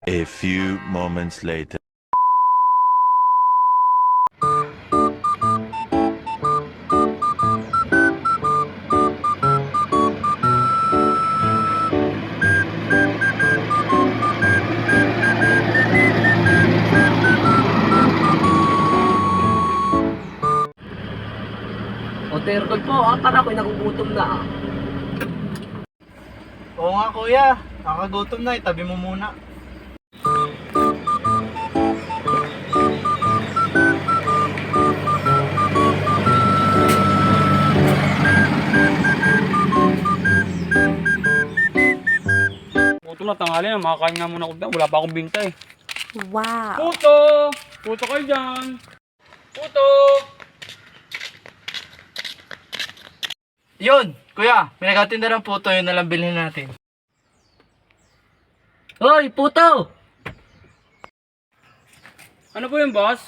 A few moments later. O, Tertol po, para ako'y nagugutom na ah. Oo nga kuya, nakakagutom na, itabi mo muna. Puto na, tanghali na. Makakain nga muna ako dyan. Wala pa akong binta eh. Wow! Puto! Puto kayo dyan! Puto! Yun, kuya, may nagatinda ng puto, yun nalang bilhin natin. Hoy, puto! Ano po yun, boss?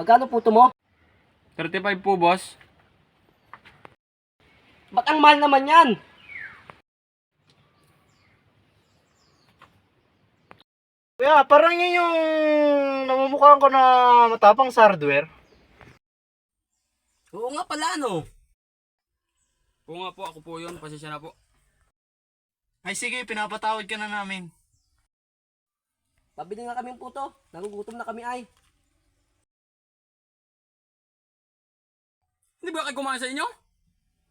Magkano puto mo? 35 po, boss. Ba't ang mahal naman yan? Kuya, parang yun yung namumukhaan ko na matapang sa hardware. Oo nga pala, no? Oo nga po, ako po yun. Pasensya na po. Ay sige, pinapatawad ka na namin. Pabili nga kaming puto. Nagugutom na kami ay. Hindi ba kayo kumain sa inyo?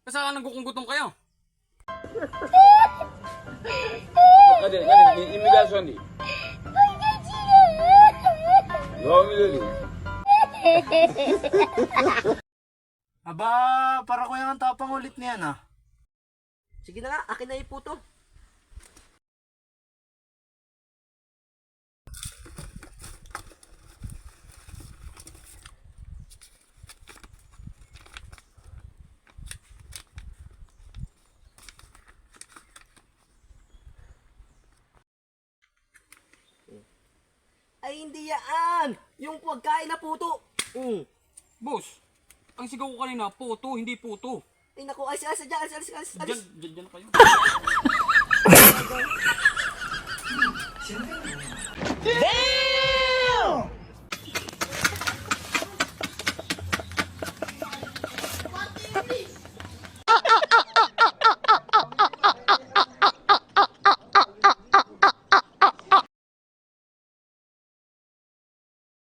Kasama nagkukunggutong kayo. Hadi, imitasyon di. Aba, para kuya ang tapang ulit niyan ah. Sige na nga, akin na yung puto. Ay, hindi yan! Yung pagkain na puto! Boss, ang sigaw ko kanina, puto, hindi puto. Ay, naku, alis, alis. Diyan kayo. Damn!